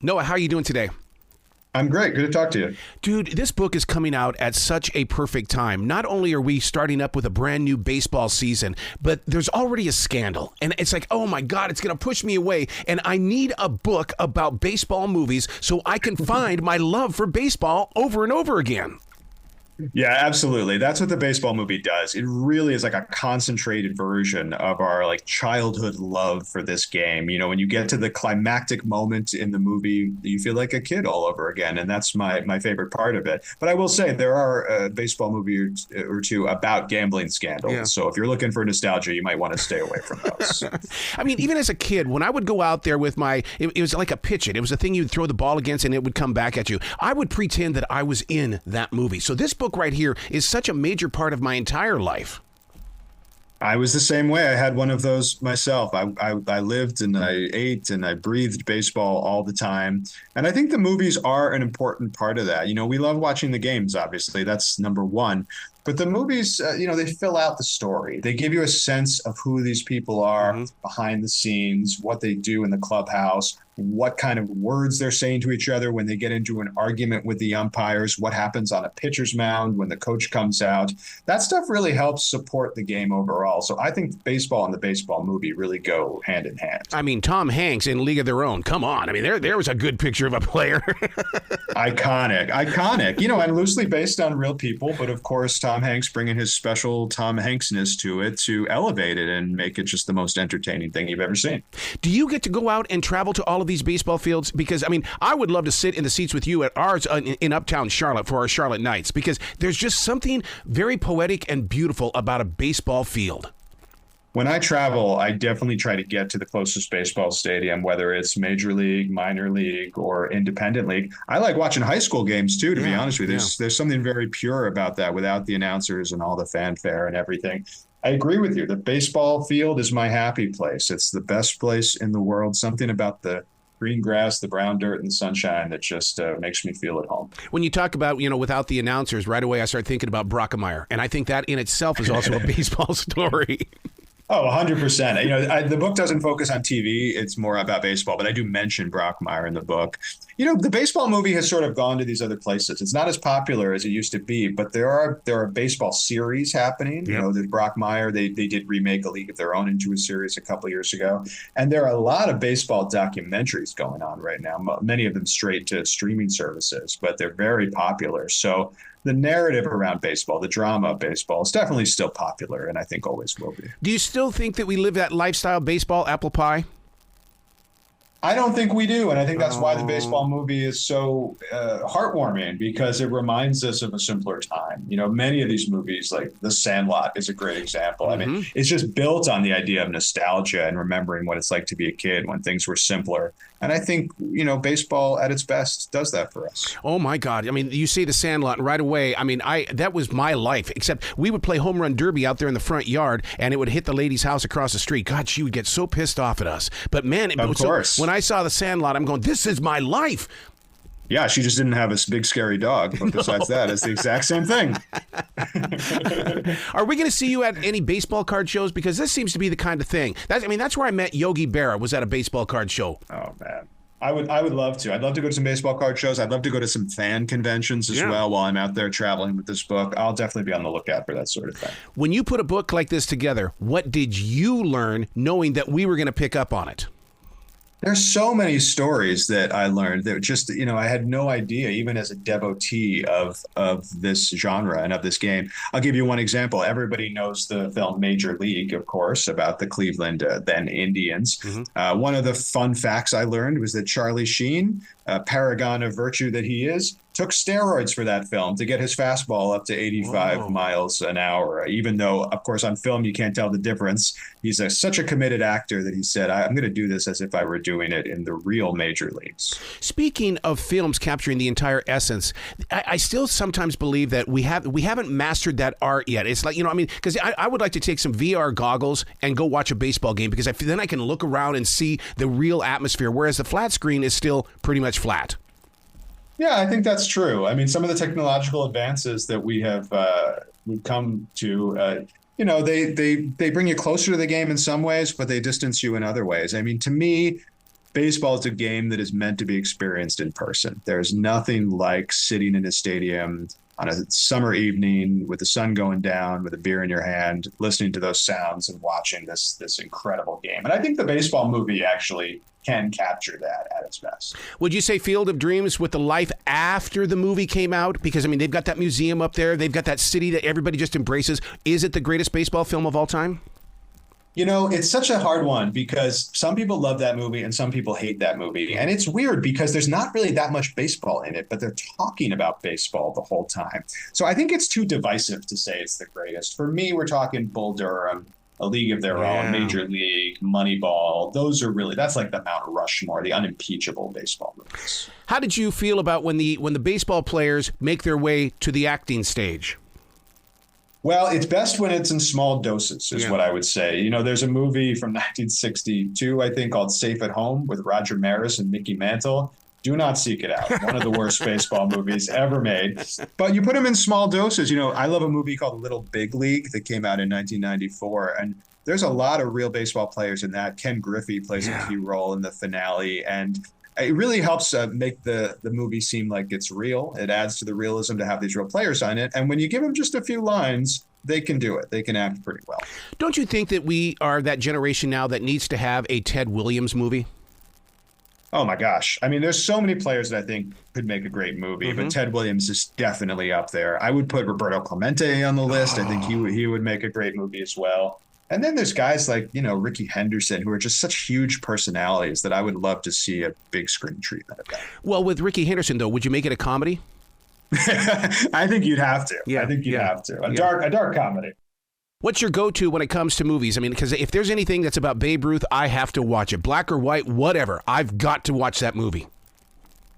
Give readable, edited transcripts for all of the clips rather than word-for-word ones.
Noah, how are you doing today? I'm great. Good to talk to you. Dude, this book is coming out at such a perfect time. Not only are we starting up with a brand new baseball season, but there's already a scandal. And it's like, oh my God, it's going to push me away. And I need a book about baseball movies so I can find my love for baseball over and over again. Yeah, absolutely. That's what the baseball movie does. It really is like a concentrated version of our like childhood love for this game. You know, when you get to the climactic moment in the movie, you feel like a kid all over again. And that's my favorite part of it. But I will say there are a baseball movie or two about gambling scandals. Yeah. So if you're looking for nostalgia, you might want to stay away from those. I mean, even as a kid, when I would go out there with it was like a pitch it. It was a thing you'd throw the ball against and it would come back at you. I would pretend that I was in that movie. So this book right here is such a major part of my entire life. I was the same way. I had one of those myself. I lived and I ate and I breathed baseball all the time. And I think the movies are an important part of that. You know, we love watching the games, obviously. That's number one. But the movies, they fill out the story. They give you a sense of who these people are behind the scenes, what they do in the clubhouse, what kind of words they're saying to each other when they get into an argument with the umpires, what happens on a pitcher's mound when the coach comes out. That stuff really helps support the game overall. So I think baseball and the baseball movie really go hand in hand. I mean, Tom Hanks in League of Their Own. Come on. I mean, there was a good picture of a player. Iconic. You know, and loosely based on real people, but of course, Tom Hanks bringing his special Tom Hanksness to it to elevate it and make it just the most entertaining thing you've ever seen. Do you get to go out and travel to all of these baseball fields? Because, I mean, I would love to sit in the seats with you at ours in Uptown Charlotte for our Charlotte Nights, because there's just something very poetic and beautiful about a baseball field. When I travel, I definitely try to get to the closest baseball stadium, whether it's major league, minor league, or independent league. I like watching high school games too, to be honest with you. There's something very pure about that without the announcers and all the fanfare and everything. I agree with you. The baseball field is my happy place. It's the best place in the world. Something about the green grass, the brown dirt, and the sunshine that just makes me feel at home. When you talk about, without the announcers, right away I start thinking about Brockemeyer. And I think that in itself is also a baseball story. Oh, 100%. The book doesn't focus on TV. It's more about baseball, but I do mention Brockmire in the book. The baseball movie has sort of gone to these other places. It's not as popular as it used to be, but there are baseball series happening. Yep. The Brockmire, they did remake A League of Their Own into a series a couple of years ago. And there are a lot of baseball documentaries going on right now, many of them straight to streaming services, but they're very popular. So the narrative around baseball, the drama of baseball is definitely still popular, and I think always will be. Do you still think that we live that lifestyle, baseball, apple pie? I don't think we do, and I think that's why the baseball movie is so heartwarming, because it reminds us of a simpler time. Many of these movies, like The Sandlot is a great example. I mean, it's just built on the idea of nostalgia and remembering what it's like to be a kid when things were simpler. And I think, baseball at its best does that for us. Oh, my God. I mean, you say The Sandlot, and right away, I mean, that was my life, except we would play home run derby out there in the front yard, and it would hit the lady's house across the street. God, she would get so pissed off at us. But, man, of course. When I saw The Sandlot, I'm going, this is my life. Yeah, she just didn't have a big, scary dog. But besides that, it's the exact same thing. Are we going to see you at any baseball card shows? Because this seems to be the kind of thing. That's where I met Yogi Berra, was at a baseball card show. Oh, man. I would love to. I'd love to go to some baseball card shows. I'd love to go to some fan conventions as well while I'm out there traveling with this book. I'll definitely be on the lookout for that sort of thing. When you put a book like this together, what did you learn knowing that we were going to pick up on it? There's so many stories that I learned that just, I had no idea, even as a devotee of this genre and of this game. I'll give you one example. Everybody knows the film Major League, of course, about the Cleveland then Indians. One of the fun facts I learned was that Charlie Sheen, a paragon of virtue that he is, took steroids for that film to get his fastball up to 85 miles an hour, even though, of course, on film, you can't tell the difference. He's such a committed actor that he said, I'm going to do this as if I were doing it in the real major leagues. Speaking of films capturing the entire essence, I still sometimes believe that we haven't mastered that art yet. It's like, because I would like to take some VR goggles and go watch a baseball game, because then I can look around and see the real atmosphere, whereas the flat screen is still pretty much flat. Yeah, I think that's true. I mean, some of the technological advances that we've come to, they bring you closer to the game in some ways, but they distance you in other ways. I mean, to me, baseball is a game that is meant to be experienced in person. There's nothing like sitting in a stadium on a summer evening with the sun going down, with a beer in your hand, listening to those sounds and watching this incredible game. And I think the baseball movie actually can capture that at its best. Would you say Field of Dreams with the life after the movie came out? Because, I mean, they've got that museum up there. They've got that city that everybody just embraces. Is it the greatest baseball film of all time? You know, it's such a hard one because some people love that movie and some people hate that movie. And it's weird because there's not really that much baseball in it, but they're talking about baseball the whole time. So I think it's too divisive to say it's the greatest. For me, we're talking Bull Durham, A League of Their Own, Major League, Moneyball. Those are really, that's like the Mount Rushmore, the unimpeachable baseball movies. How did you feel about when the baseball players make their way to the acting stage? Well, it's best when it's in small doses, is what I would say. You know, there's a movie from 1962, I think, called Safe at Home with Roger Maris and Mickey Mantle. Do not seek it out. One of the worst baseball movies ever made. But you put them in small doses. You know, I love a movie called Little Big League that came out in 1994. And there's a lot of real baseball players in that. Ken Griffey plays a key role in the finale. And it really helps make the movie seem like it's real. It adds to the realism to have these real players on it. And when you give them just a few lines, they can do it. They can act pretty well. Don't you think that we are that generation now that needs to have a Ted Williams movie? Oh, my gosh. I mean, there's so many players that I think could make a great movie, but Ted Williams is definitely up there. I would put Roberto Clemente on the list. I think he would make a great movie as well. And then there's guys like, you know, Ricky Henderson, who are just such huge personalities that I would love to see a big screen treatment of that. Well, with Ricky Henderson, though, would you make it a comedy? I think you'd have to. I think you'd have to. A dark comedy. What's your go-to when it comes to movies? I mean, because if there's anything that's about Babe Ruth, I have to watch it. Black or white, whatever. I've got to watch that movie.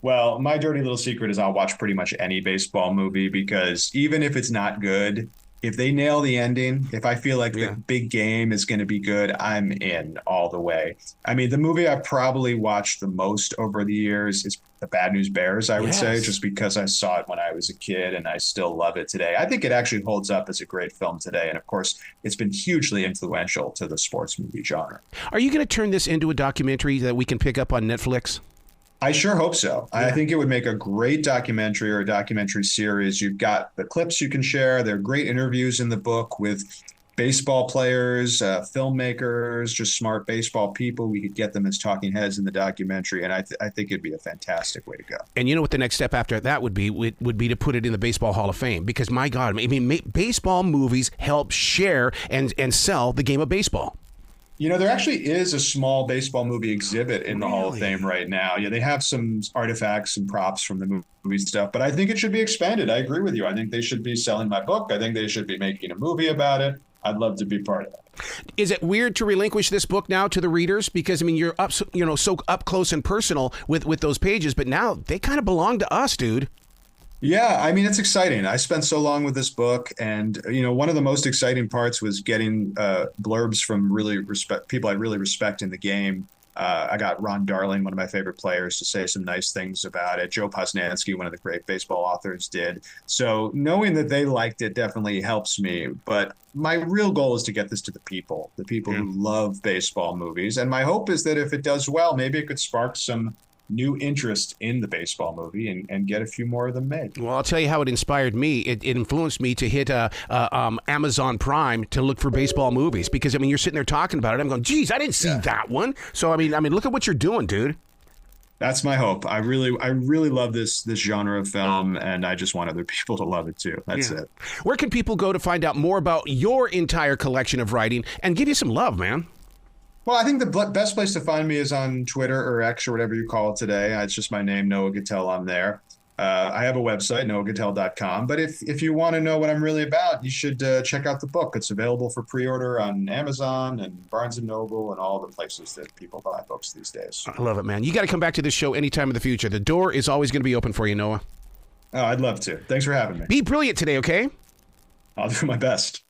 Well, my dirty little secret is I'll watch pretty much any baseball movie because even if it's not good, if they nail the ending, if I feel like the big game is going to be good, I'm in all the way. I mean, the movie I probably watched the most over the years is The Bad News Bears, I would say, just because I saw it when I was a kid and I still love it today. I think it actually holds up as a great film today. And of course, it's been hugely influential to the sports movie genre. Are you going to turn this into a documentary that we can pick up on Netflix? I sure hope so. Yeah. I think it would make a great documentary or a documentary series. You've got the clips you can share. There are great interviews in the book with baseball players, filmmakers, just smart baseball people. We could get them as talking heads in the documentary, and I think it'd be a fantastic way to go. And you know what the next step after that would be? Would be to put it in the Baseball Hall of Fame, because my God, I mean, baseball movies help share and sell the game of baseball. You know, there actually is a small baseball movie exhibit in the Hall of Fame right now. Yeah, they have some artifacts and props from the movie stuff, but I think it should be expanded. I agree with you. I think they should be selling my book. I think they should be making a movie about it. I'd love to be part of that. Is it weird to relinquish this book now to the readers? Because, I mean, you're up, so up close and personal with those pages, but now they kind of belong to us, dude. Yeah, I mean, it's exciting. I spent so long with this book, and one of the most exciting parts was getting blurbs from people I really respect in the game. I got Ron Darling, one of my favorite players, to say some nice things about it. Joe Posnanski, one of the great baseball authors, did. So knowing that they liked it definitely helps me. But my real goal is to get this to the people who love baseball movies. And my hope is that if it does well, maybe it could spark some new interest in the baseball movie and get a few more of them made. Well, I'll tell you how it inspired me. It influenced me to hit Amazon Prime to look for baseball movies, because, I mean, you're sitting there talking about it. I'm going, geez, I didn't see that one. So, I mean, look at what you're doing, dude. That's my hope. I really love this genre of film, and I just want other people to love it too. That's it. Where can people go to find out more about your entire collection of writing and give you some love, man? Well, I think the best place to find me is on Twitter or X or whatever you call it today. It's just my name, Noah Gittell. I'm there. I have a website, noahgittell.com. But if you want to know what I'm really about, you should check out the book. It's available for pre-order on Amazon and Barnes & Noble and all the places that people buy books these days. I love it, man. You got to come back to this show anytime in the future. The door is always going to be open for you, Noah. Oh, I'd love to. Thanks for having me. Be brilliant today, okay? I'll do my best.